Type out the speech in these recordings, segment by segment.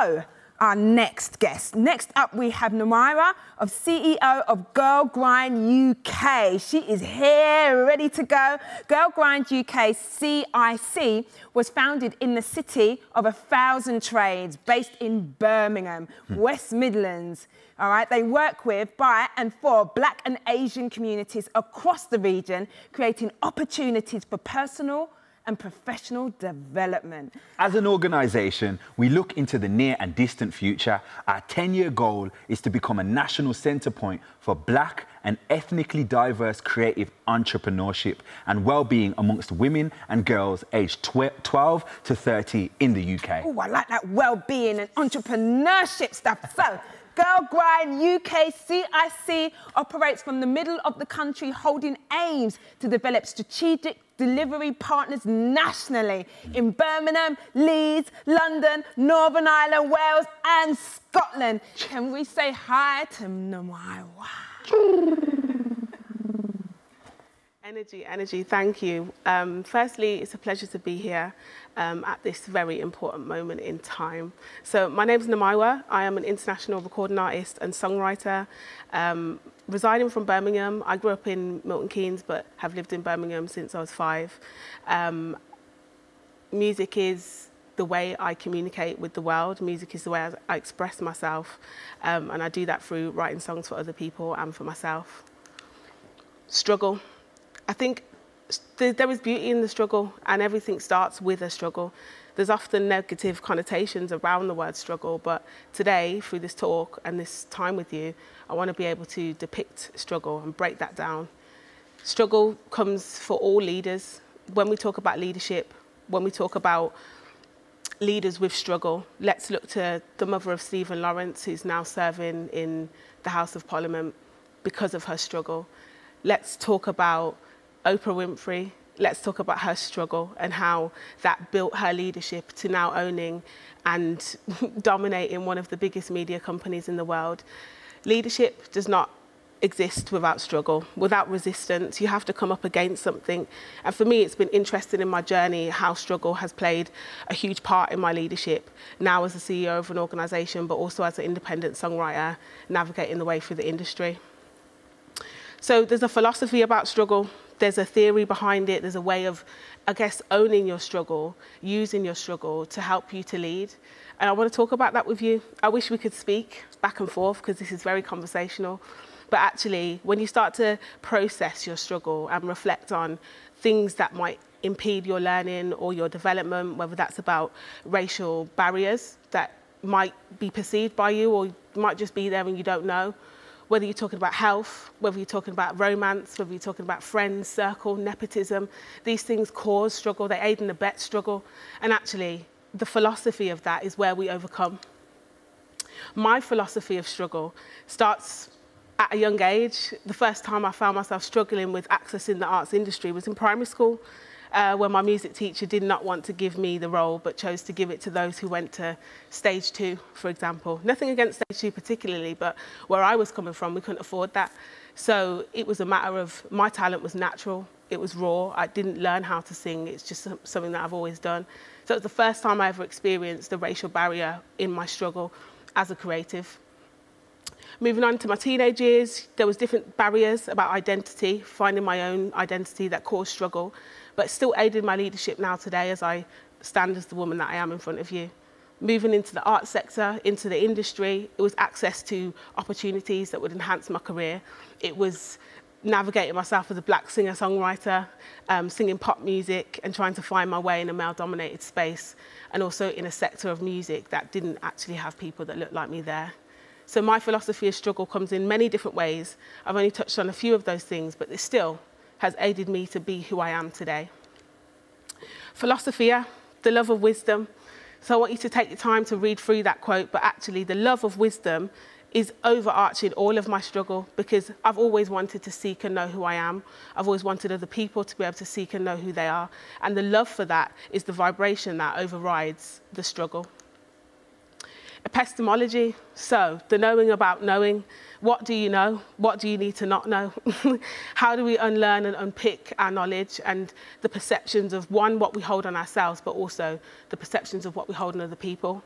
So, our next guest. Next up, we have Namywa, CEO of UkGargan UK. She is here, ready to go. UkGargan UK, CIC, was founded in the city of 1,000 trades, based in Birmingham, West Midlands. All right, they work with, by and for Black and Asian communities across the region, creating opportunities for personal and professional development. As an organisation, we look into the near and distant future. Our 10-year goal is to become a national centre point for Black and ethnically diverse creative entrepreneurship and well-being amongst women and girls aged 12 to 30 in the UK. Oh, I like that well-being and entrepreneurship stuff. So, UkGargan UK CIC operates from the middle of the country, holding aims to develop strategic delivery partners nationally in Birmingham, Leeds, London, Northern Ireland, Wales and Scotland. Can we say hi to Namywa? Energy, thank you. Firstly, it's a pleasure to be here at this very important moment in time. So my name is Namywa. I am an international recording artist and songwriter. Residing from Birmingham, I grew up in Milton Keynes, but have lived in Birmingham since I was 5. Music is the way I communicate with the world. Music is the way I express myself, and I do that through writing songs for other people and for myself. Struggle. I think there is beauty in the struggle, and everything starts with a struggle. There's often negative connotations around the word struggle, but today, through this talk and this time with you, I want to be able to depict struggle and break that down. Struggle comes for all leaders. When we talk about leadership, when we talk about leaders with struggle, let's look to the mother of Stephen Lawrence, who's now serving in the House of Parliament because of her struggle. Let's talk about Oprah Winfrey. Let's talk about her struggle and how that built her leadership to now owning and dominating one of the biggest media companies in the world. Leadership does not exist without struggle, without resistance. You have to come up against something. And for me, it's been interesting in my journey how struggle has played a huge part in my leadership, now as the CEO of an organisation, but also as an independent songwriter, navigating the way through the industry. So there's a philosophy about struggle. There's a theory behind it. There's a way of, I guess, owning your struggle, using your struggle to help you to lead. And I want to talk about that with you. I wish we could speak back and forth because this is very conversational. But actually, when you start to process your struggle and reflect on things that might impede your learning or your development, whether that's about racial barriers that might be perceived by you or might just be there and you don't know, whether you're talking about health, whether you're talking about romance, whether you're talking about friends, circle, nepotism, these things cause struggle, they aid and abet struggle. And actually, the philosophy of that is where we overcome. My philosophy of struggle starts at a young age. The first time I found myself struggling with accessing the arts industry was in primary school, when my music teacher did not want to give me the role, but chose to give it to those who went to stage 2, for example. Nothing against stage 2 particularly, but where I was coming from, we couldn't afford that. So it was a matter of, my talent was natural, it was raw, I didn't learn how to sing, it's just something that I've always done. So it was the first time I ever experienced the racial barrier in my struggle as a creative. Moving on to my teenage years, there was different barriers about identity, finding my own identity that caused struggle, but still aided my leadership now today as I stand as the woman that I am in front of you. Moving into the arts sector, into the industry, it was access to opportunities that would enhance my career. It was navigating myself as a Black singer-songwriter, singing pop music and trying to find my way in a male-dominated space, and also in a sector of music that didn't actually have people that looked like me there. So my philosophy of struggle comes in many different ways. I've only touched on a few of those things, but it still has aided me to be who I am today. Philosophia, the love of wisdom. So I want you to take the time to read through that quote, but actually the love of wisdom is overarching all of my struggle because I've always wanted to seek and know who I am. I've always wanted other people to be able to seek and know who they are. And the love for that is the vibration that overrides the struggle. Epistemology, so the knowing about knowing. What do you know? What do you need to not know? How do we unlearn and unpick our knowledge and the perceptions of, one, what we hold on ourselves, but also the perceptions of what we hold on other people?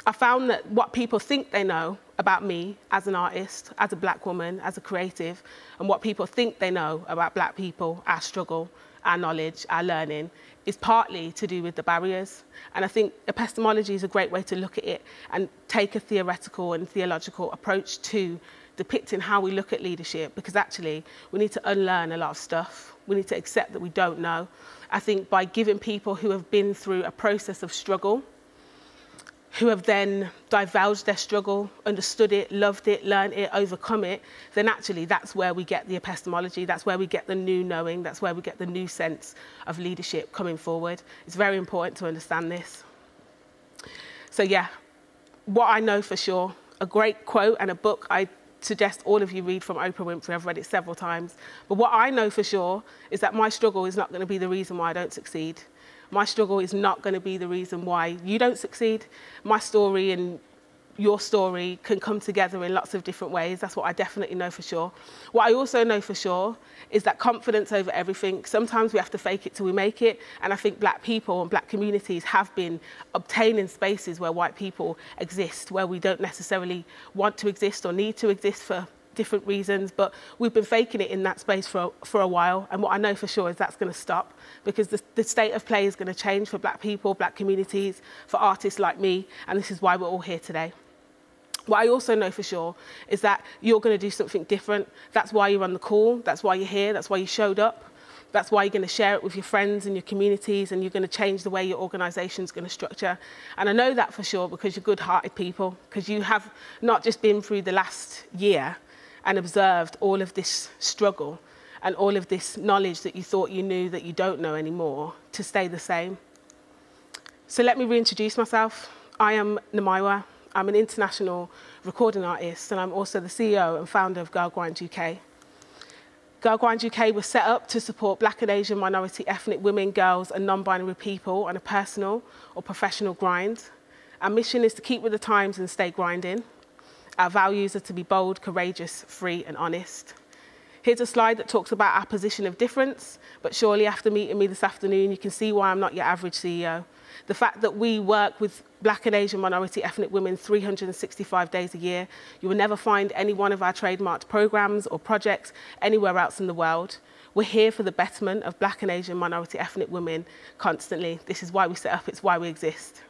I found that what people think they know about me as an artist, as a black woman, as a creative, and what people think they know about black people, our struggle, our knowledge, our learning, is partly to do with the barriers. And I think epistemology is a great way to look at it and take a theoretical and theological approach to depicting how we look at leadership, because actually we need to unlearn a lot of stuff. We need to accept that we don't know. I think by giving people who have been through a process of struggle, who have then divulged their struggle, understood it, loved it, learned it, overcome it, then actually that's where we get the epistemology, that's where we get the new knowing, that's where we get the new sense of leadership coming forward. It's very important to understand this. So yeah, what I know for sure, a great quote and a book I suggest all of you read from Oprah Winfrey. I've read it several times. But what I know for sure is that my struggle is not going to be the reason why I don't succeed. My struggle is not going to be the reason why you don't succeed. My story and your story can come together in lots of different ways. That's what I definitely know for sure. What I also know for sure is that confidence over everything. Sometimes we have to fake it till we make it. And I think black people and black communities have been obtaining spaces where white people exist, where we don't necessarily want to exist or need to exist for different reasons, but we've been faking it in that space for a while. And what I know for sure is that's going to stop, because the state of play is going to change for black people, black communities, for artists like me. And this is why we're all here today. What I also know for sure is that you're going to do something different. That's why you're on the call. That's why you're here. That's why you showed up. That's why you're going to share it with your friends and your communities, and you're going to change the way your organisation's going to structure. And I know that for sure because you're good-hearted people, because you have not just been through the last year and observed all of this struggle and all of this knowledge that you thought you knew that you don't know anymore to stay the same. So let me reintroduce myself. I am Namywa. I'm an international recording artist, and I'm also the CEO and founder of UkGargan UK. UkGargan UK was set up to support Black and Asian minority ethnic women, girls, and non-binary people on a personal or professional grind. Our mission is to keep with the times and stay grinding. Our values are to be bold, courageous, free, and honest. Here's a slide that talks about our position of difference, but surely after meeting me this afternoon, you can see why I'm not your average CEO. The fact that we work with Black and Asian minority ethnic women 365 days a year. You will never find any one of our trademarked programs or projects anywhere else in the world. We're here for the betterment of Black and Asian minority ethnic women constantly. This is why we set up, it's why we exist.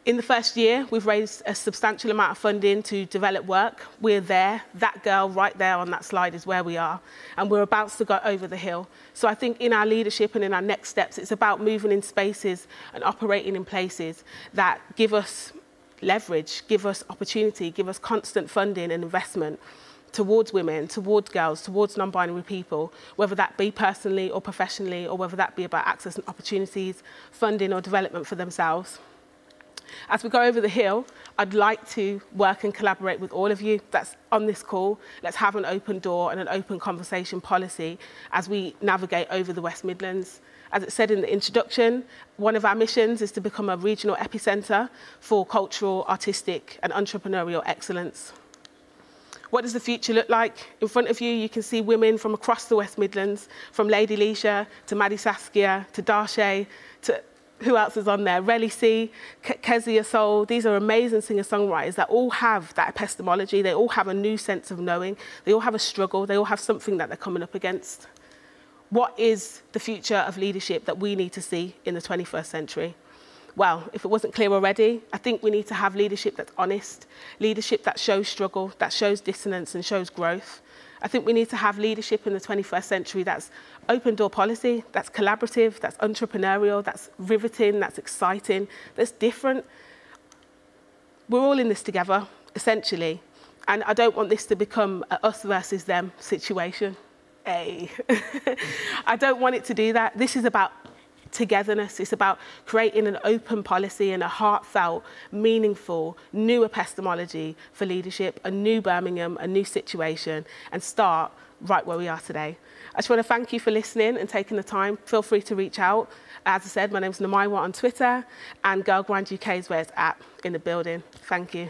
In the first year, we've raised a substantial amount of funding to develop work. We're there. That girl right there on that slide is where we are. And we're about to go over the hill. So I think in our leadership and in our next steps, it's about moving in spaces and operating in places that give us leverage, give us opportunity, give us constant funding and investment towards women, towards girls, towards non-binary people, whether that be personally or professionally, or whether that be about access and opportunities, funding or development for themselves. As we go over the hill, I'd like to work and collaborate with all of you that's on this call. Let's have an open door and an open conversation policy as we navigate over the West Midlands. As it said in the introduction, one of our missions is to become a regional epicentre for cultural, artistic and entrepreneurial excellence. What does the future look like? In front of you, you can see women from across the West Midlands, from Lady Leisha to Maddie Saskia to Darshay to who else is on there? Relly C, Kezia Soul. These are amazing singer-songwriters that all have that epistemology. They all have a new sense of knowing. They all have a struggle. They all have something that they're coming up against. What is the future of leadership that we need to see in the 21st century? Well, if it wasn't clear already, I think we need to have leadership that's honest, leadership that shows struggle, that shows dissonance and shows growth. I think we need to have leadership in the 21st century that's open door policy, that's collaborative, that's entrepreneurial, that's riveting, that's exciting, that's different. We're all in this together, essentially. And I don't want this to become a us versus them situation. Hey. I don't want it to do that. This is about togetherness. It's about creating an open policy and a heartfelt, meaningful, new epistemology for leadership, a new Birmingham, a new situation, and start right where we are today. I just want to thank you for listening and taking the time. Feel free to reach out. As I said, my name's Namywa on Twitter, and UkGargan UK is where it's at in the building. Thank you.